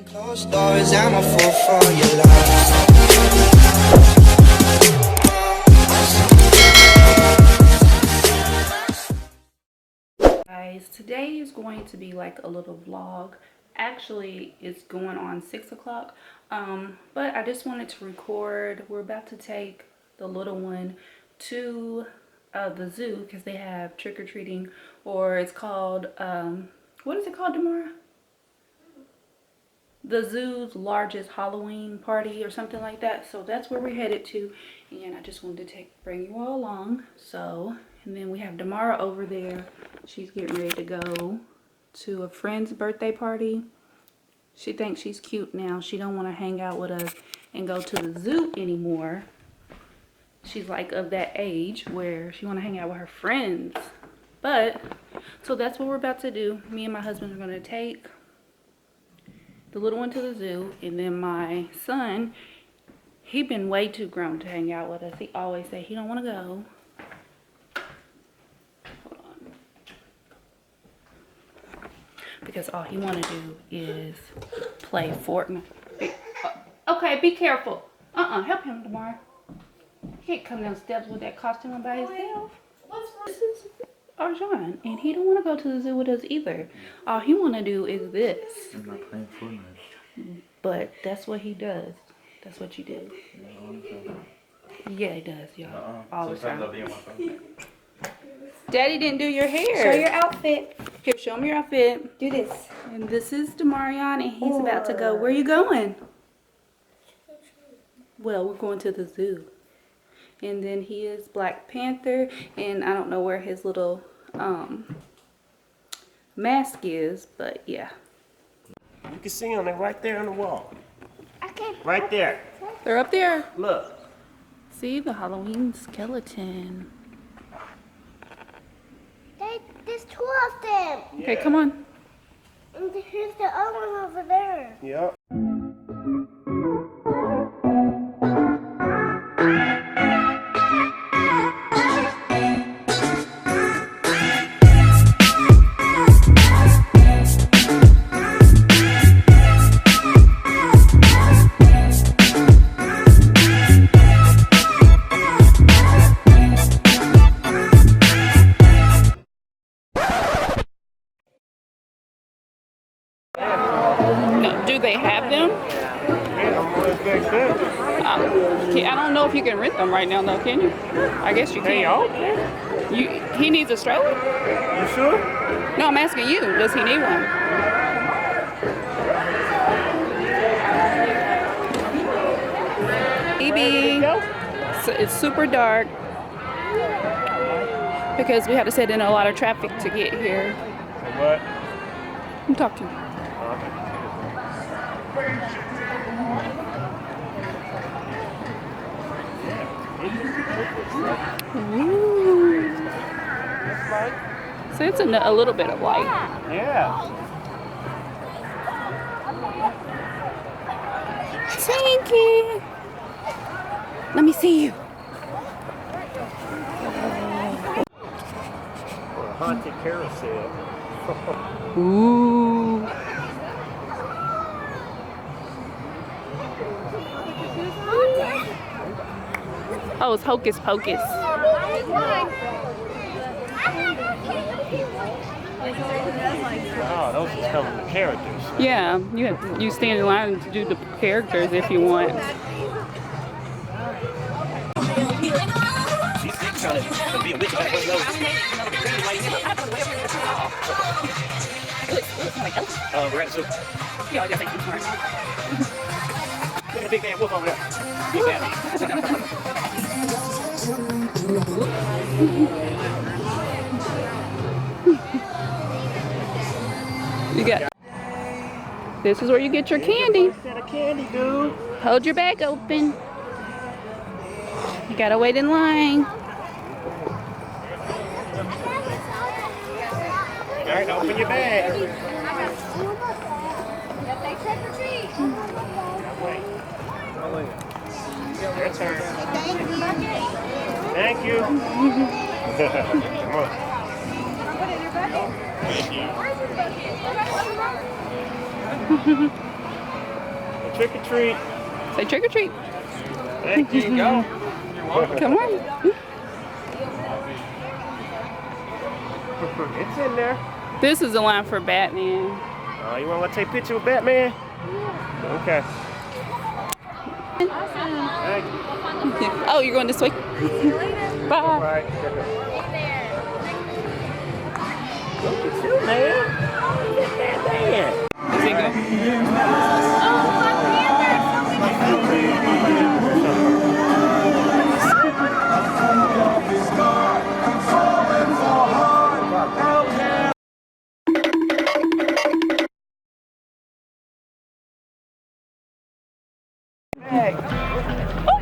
Closed doors, I'm a fool for your love. Guys, today is going to be like a little vlog. Actually, it's going on 6 o'clock, but I just wanted to record. We're about to take the little one to the zoo because they have trick-or-treating, or it's called what is it called, Damara? The zoo's largest Halloween party or something like that. So that's where we're headed to, and I just wanted to bring you all along. So, and then we have Damara over there. She's getting ready to go to a friend's birthday party. She thinks she's cute now. She don't want to hang out with us and go to the zoo anymore. She's like of that age where she want to hang out with her friends. But so that's what we're about to do. Me and my husband are going to take the little one to the zoo, and then my son, he been way too grown to hang out with us. He always say he don't want to go. Hold on. Because all he want to do is play Fortnite. Okay, be careful. Help him tomorrow. He can't come down steps with that costume on by himself. What's wrong? This is Arjan, and he don't want to go to the zoo with us either. All he want to do is this. I'm not playing Fortnite. But that's what he does. That's what you do. Yeah, he does, y'all. All the time. Daddy didn't do your hair. Show your outfit. Here, show me your outfit. Do this. And this is Damarion, and he's about to go. Where are you going? Well, we're going to the zoo. And then he is Black Panther, and I don't know where his little mask is, but yeah. You can see them, they're right there on the wall. Okay. Right there. They're up there. Look. See the Halloween skeleton. There's two of them. Okay, Yeah. come on. And here's the other one over there. Yep. No, do they have them? Yeah, I'm always back there. I don't know if you can rent them right now, though, can you? I guess you Hey, can. y'all. He needs a stroller? You sure? No, I'm asking you. Does he need one? Maybe. So it's super dark because we had to sit in a lot of traffic to get here. What? I'm talking. Ooh. So it's a little bit of light. Yeah. Tinky! Let me see you. Or a haunted carousel. Ooh. Oh, it's Hocus Pocus. Oh, those are some of the characters. Yeah, you stand in line to do the characters if you want. We're at the zoo. Yeah, I think it's Look at the big bad wolf over there. Big You got. This is where you get your candy. Set of candy, dude. Hold your bag open. You gotta wait in line. All right, open your bag. Your turn. Thank you. Come on. Thank you. trick or treat. Say trick or treat. Thank you. Go. Come on. It's in there. This is the line for Batman. You want to take a picture with Batman? Okay. Thank you. Oh, you're going this way? Bye. Bye. Look at you, man. Look at that man. Is it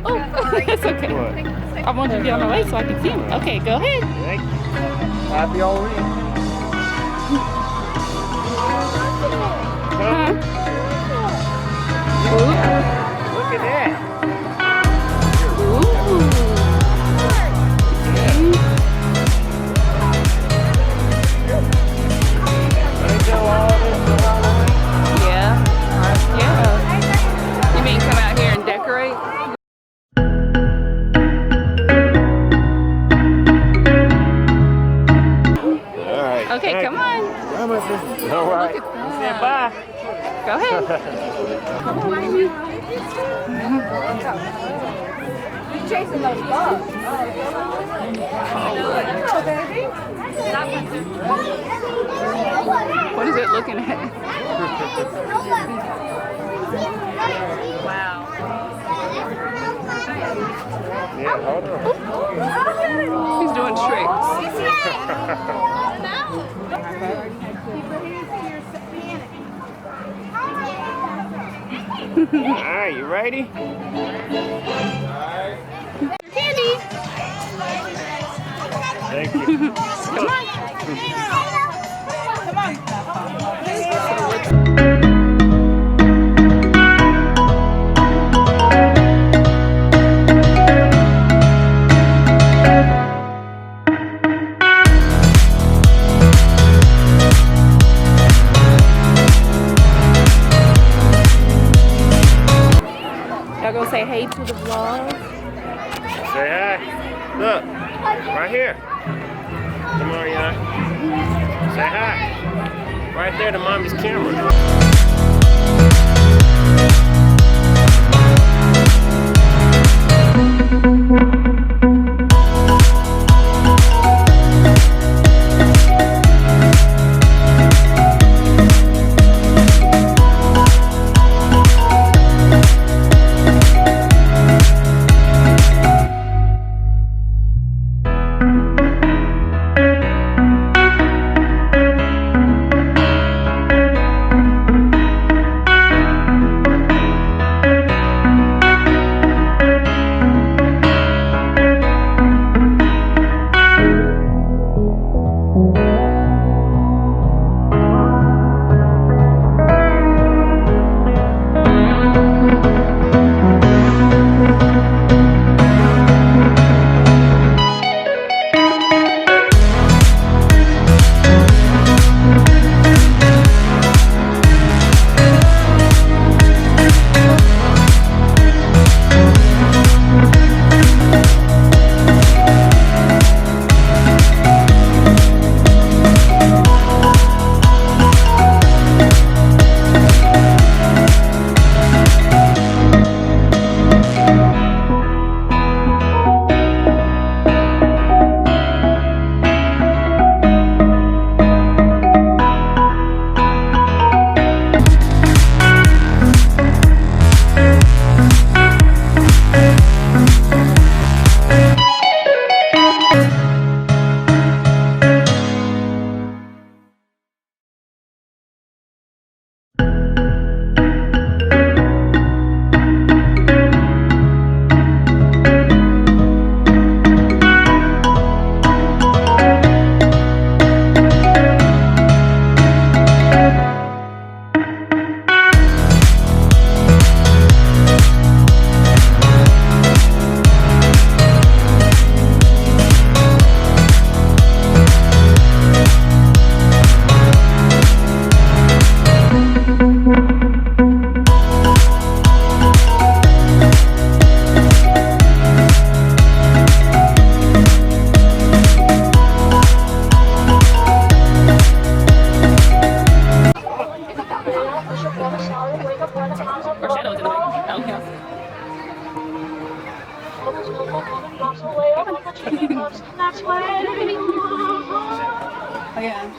Oh, it's okay. I want you to be on the way so I can see him. Okay, go ahead. Thank you. Happy already. Huh? Look at that. Ooh. Yeah. Yeah. You mean come out here and decorate? Alright. Okay, come on. Alright. Stand by. Go ahead. You're chasing those bugs. Hello, baby. What is it looking at? Wow. Yeah, hold on. He's doing tricks. Alright, you ready? Candy. Thank you. Come on. Y'all gonna say hey to the vlog? Say hi. Look, right here. Come on, y'all. Say hi. Right there to mommy's camera. Or shadows in the way. Oh, yeah. Oh, yeah.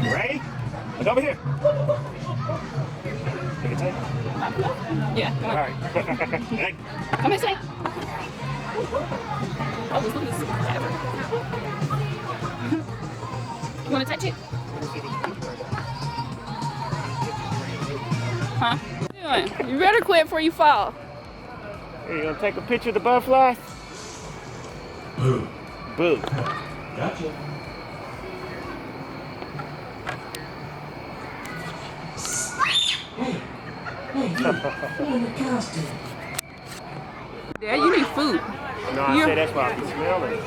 Ready? Look over here. Take it tight. Yeah. Come All on. right. Hey. Come this way. Oh, this one is forever. You want to touch it? Huh? What are you doing? You better quit before you fall. Here, you gonna take a picture of the butterflies? Boo. Boo. Gotcha. Dad, you need food. No, I say that's why I can smell it.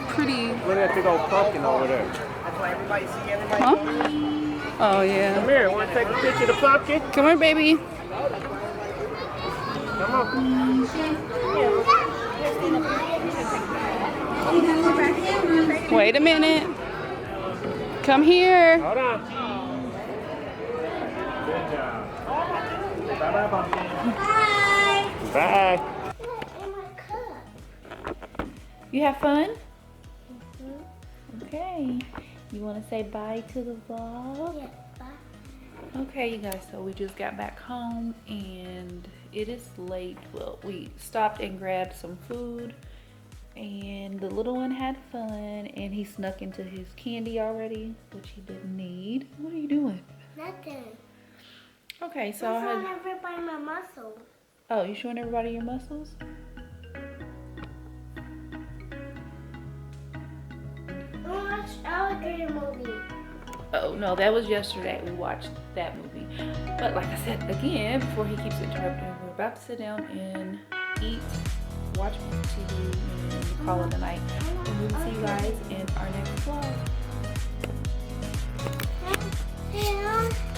Pretty. Look at that big old pumpkin over there. Huh? Oh, yeah. Come here, wanna take a picture of the pumpkin? Come here, baby. Come on. Wait a minute. Come here. Hold on. Good job. Bye-bye, pumpkin. Bye. In my cup. You have fun? Okay. You want to say bye to the vlog? Yeah, bye. Okay, you guys, so we just got back home and it is late. Well, we stopped and grabbed some food and the little one had fun and he snuck into his candy already, which he didn't need. What are you doing? Nothing. Okay, so I I'm showing had... everybody my muscles. Oh, you showing everybody your muscles? I watched alligator movie. Oh, no, that was yesterday. We watched that movie. But like I said, again, before he keeps interrupting, we're about to sit down and eat, watch TV, and call it a night. And we will see you guys in our next vlog. Yeah.